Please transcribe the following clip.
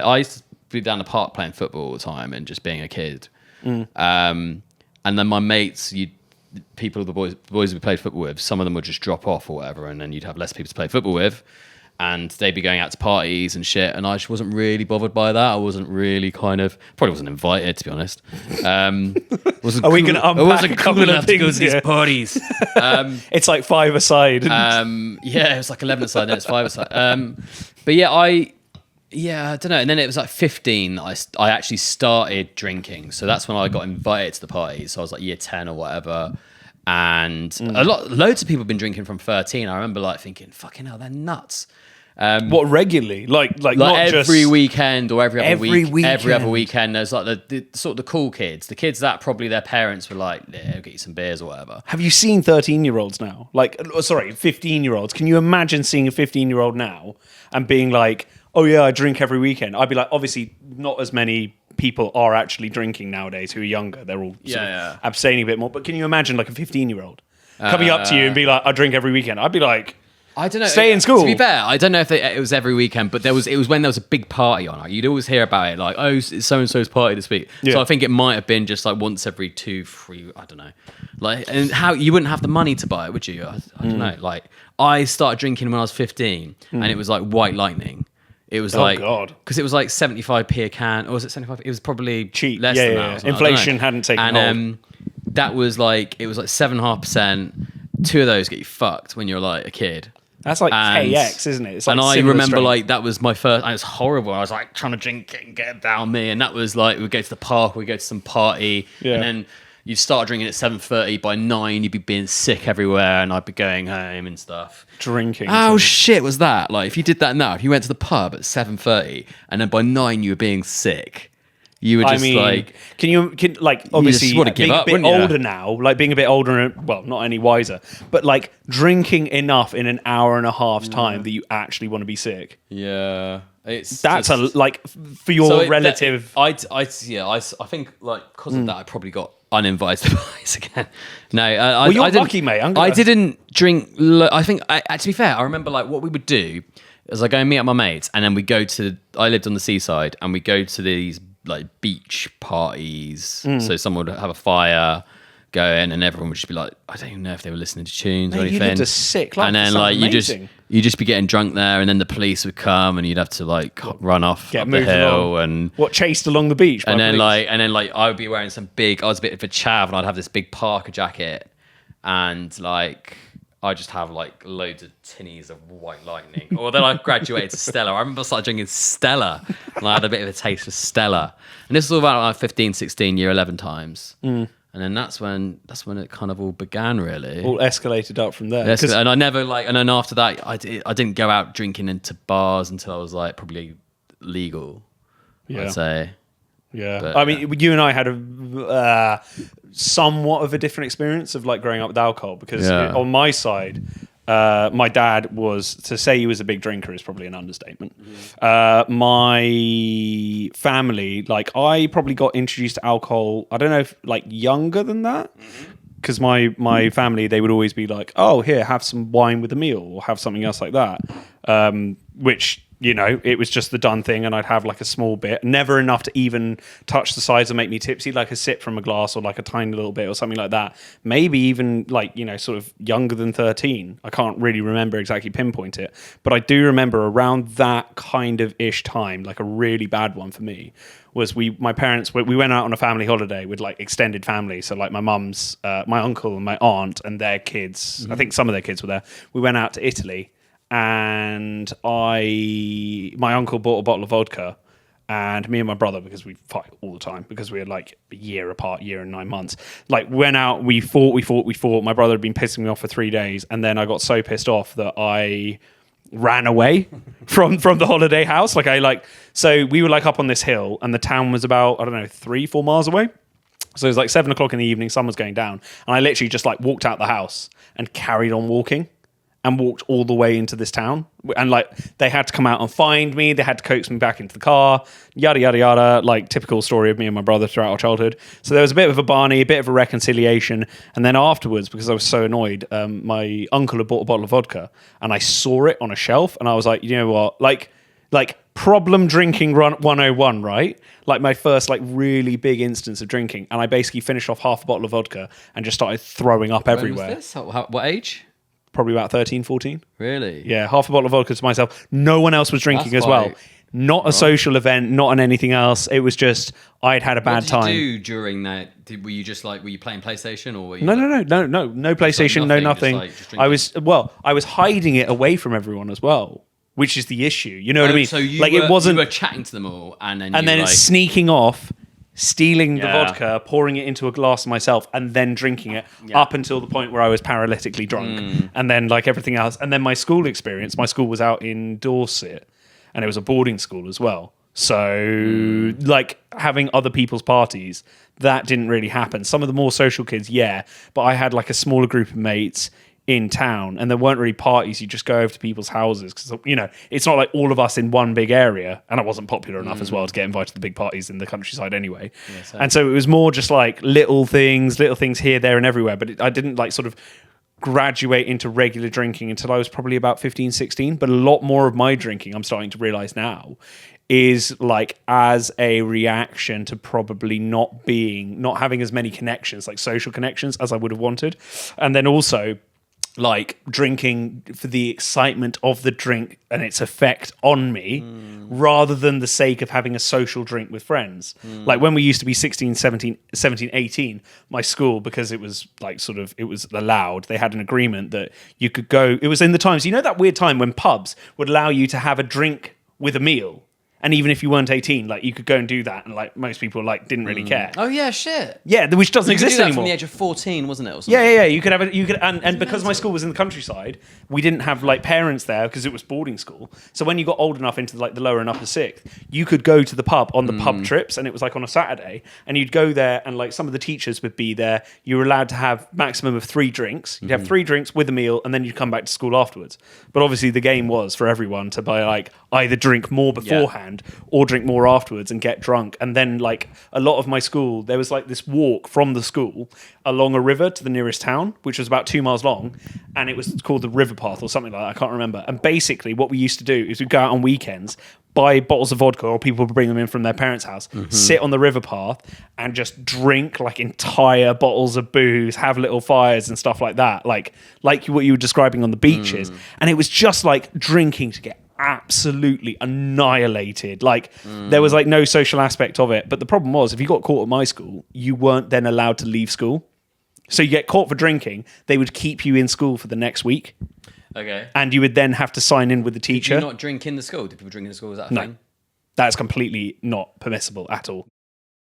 I used to be down the park playing football all the time and just being a kid. And then my mates, the boys we played football with, some of them would just drop off or whatever, and then you'd have less people to play football with. And they'd be going out to parties and shit, and I just wasn't really bothered by that. I wasn't really probably wasn't invited, to be honest. Are we going to unpack a couple of things to go to these parties? It's like 5 aside. Yeah, it was like 11 aside, then it's 5 aside. But yeah, I don't know. And then it was like 15 that I actually started drinking. So that's when I got invited to the parties. So I was like year 10 or whatever. And loads of people have been drinking from 13. I remember like thinking, fucking hell, they're nuts. What, regularly? Like not every just... weekend or every other weekend. Every other weekend. weekend. There's like the sort of the cool kids, the kids that probably their parents were like, yeah, get you some beers or whatever. Have you seen 13-year-olds now? 15-year-olds. Can you imagine seeing a 15-year-old now and being like, oh yeah, I drink every weekend? I'd be like, obviously not as many people are actually drinking nowadays who are younger. They're all sort of abstaining a bit more. But can you imagine like a 15-year-old coming up to you and be like, I drink every weekend? I'd be like... I don't know. Stay in school. To be fair, I don't know if it was every weekend, but it was when there was a big party on. You'd always hear about it, like, oh, it's so-and-so's party this week. Yeah. So I think it might have been just like once every 2, 3, I don't know. Like, and how you wouldn't have the money to buy it, would you? I don't know. Like, I started drinking when I was 15, and it was like White Lightning. It was because it was like 75p a can, or was it 75? It was probably cheap, less than that. Inflation hadn't taken hold. That was like, it was like 7.5%. 2 of those get you fucked when you're like a kid. That's like KX, isn't it? It's like and I remember like that was my first, and it was horrible. I was like trying to drink it and get it down me, and that was like we'd go to the park, we'd go to some party, and then you'd start drinking at 7:30. By 9, you'd be being sick everywhere, and I'd be going home and stuff. Drinking. How shit was that? Like if you did that now, if you went to the pub at 7:30, and then by 9 you were being sick. You were just obviously want to give up, being a bit older now, like being a bit older, well, not any wiser, but like drinking enough in an hour and a half's time that you actually want to be sick. Yeah. That's for your relative. I think like because of that, I probably got uninvited parties again. No, you're lucky, mate. I didn't drink. I think, to be fair, I remember like what we would do is I go and meet up my mates, and then we go to. I lived on the seaside, and we go to these like beach parties. So someone would have a fire going, and everyone would just be like, I don't even know if they were listening to tunes or anything. You lived a sick life. And then like you just be getting drunk there, and then the police would come, and you'd have to like run off up the hill and chased along the beach. And then I would be wearing I was a bit of a chav, and I'd have this big Parker jacket, and like I just have like loads of tinnies of White Lightning. Or then I graduated to Stella. I remember I started drinking Stella, and I had a bit of a taste of Stella. And this was all about like 15, 16, year 11 times. And then that's when it kind of all began, really. All escalated up from there. And I never and then after that, I didn't go out drinking into bars until I was like probably legal, I'd say. Yeah, but, I mean, you and I had a somewhat of a different experience of like growing up with alcohol because on my side, my dad was, to say he was a big drinker is probably an understatement. My family, like I probably got introduced to alcohol, I don't know if like younger than that, because my family, they would always be like, oh, here, have some wine with a meal or have something else like that, which... You know, it was just the done thing, and I'd have like a small bit, never enough to even touch the sides and make me tipsy, like a sip from a glass or like a tiny little bit or something like that. Maybe even like, you know, sort of younger than 13. I can't really remember exactly pinpoint it, but I do remember around that kind of ish time, like a really bad one for me was my parents, we went out on a family holiday with like extended family. So like my mum's, my uncle and my aunt and their kids, I think some of their kids were there. We went out to Italy. And my uncle bought a bottle of vodka, and me and my brother, because we fight all the time, because we were like a year apart, year and 9 months, like went out, we fought. My brother had been pissing me off for 3 days, and then I got so pissed off that I ran away from the holiday house. So we were like up on this hill, and the town was about, I don't know, 3-4 miles away. So it was like 7 o'clock in the evening, sun was going down, and I literally just like walked out the house and carried on walking. And walked all the way into this town. And like they had to come out and find me. They had to coax me back into the car. Yada, yada, yada. Like typical story of me and my brother throughout our childhood. So there was a bit of a Barney, a bit of a reconciliation. And then afterwards, because I was so annoyed, my uncle had bought a bottle of vodka. And I saw it on a shelf. And I was like, you know what? Like problem drinking run 101, right? Like my first like really big instance of drinking, and I basically finished off half a bottle of vodka and just started throwing up everywhere. When was this? What age? Probably about 13, 14. Really? Yeah, half a bottle of vodka to myself. No one else was drinking That's as well. quite- Not a social event, not on anything else. It was just I'd had a bad What did time. you do during that? Were you just like, were you playing PlayStation or were you No, like- no PlayStation, no nothing, nothing. just I was hiding it away from everyone as well, which is the issue. You know what I Oh, mean? So you like were, it wasn't, you were chatting to them all, and then and you then like, sneaking off, stealing the Yeah. vodka, pouring it into a glass myself, and then drinking it up until the point where I was paralytically drunk, and then like everything else. And then my school experience. My school was out in Dorset, and it was a boarding school as well. So, like having other people's parties, that didn't really happen. Some of the more social kids, yeah, but I had like a smaller group of mates in town, and there weren't really parties. You just go over to people's houses because it's not like all of us in one big area, and I wasn't popular enough as well to get invited to the big parties in the countryside anyway. And so it was more just like little things here, there, and everywhere. But I didn't like sort of graduate into regular drinking until I was probably about 15, 16. But a lot more of my drinking, I'm starting to realize now, is like as a reaction to probably not having as many connections, like social connections, as I would have wanted. And then also like drinking for the excitement of the drink and its effect on me rather than the sake of having a social drink with friends. Like when we used to be 16, 17, 18, my school, because it was like sort of, it was allowed, they had an agreement that you could go, it was in the times, that weird time when pubs would allow you to have a drink with a meal. And even if you weren't 18, like you could go and do that, and like most people like didn't really care. oh yeah, shit. Yeah, which doesn't You could do exist that anymore. from the age of 14, wasn't it? Or something? Yeah. You could have it. You could, and because my school was in the countryside, we didn't have like parents there because it was boarding school. So when you got old enough into like the lower and upper sixth, you could go to the pub on the pub trips, and it was like on a Saturday, and you'd go there, and like some of the teachers would be there. You were allowed to have maximum of 3 drinks. You'd have 3 drinks with a meal, and then you'd come back to school afterwards. But obviously, the game was for everyone to buy like either drink more beforehand or drink more afterwards and get drunk. And then like a lot of my school, there was like this walk from the school along a river to the nearest town, which was about 2 miles long, and it was called the River Path or something like that. I can't remember. And basically what we used to do is we'd go out on weekends, buy bottles of vodka, or people would bring them in from their parents' house, sit on the river path and just drink like entire bottles of booze, have little fires and stuff like that, like what you were describing on the beaches. And it was just like drinking to get absolutely annihilated. Like there was like no social aspect of it. But the problem was, if you got caught at my school, you weren't then allowed to leave school. So you get caught for drinking, they would keep you in school for the next week. Okay. And you would then have to sign in with the Did you teacher. not drink in the school? Did people drink in the school? Was that a No. thing? That's completely not permissible at all.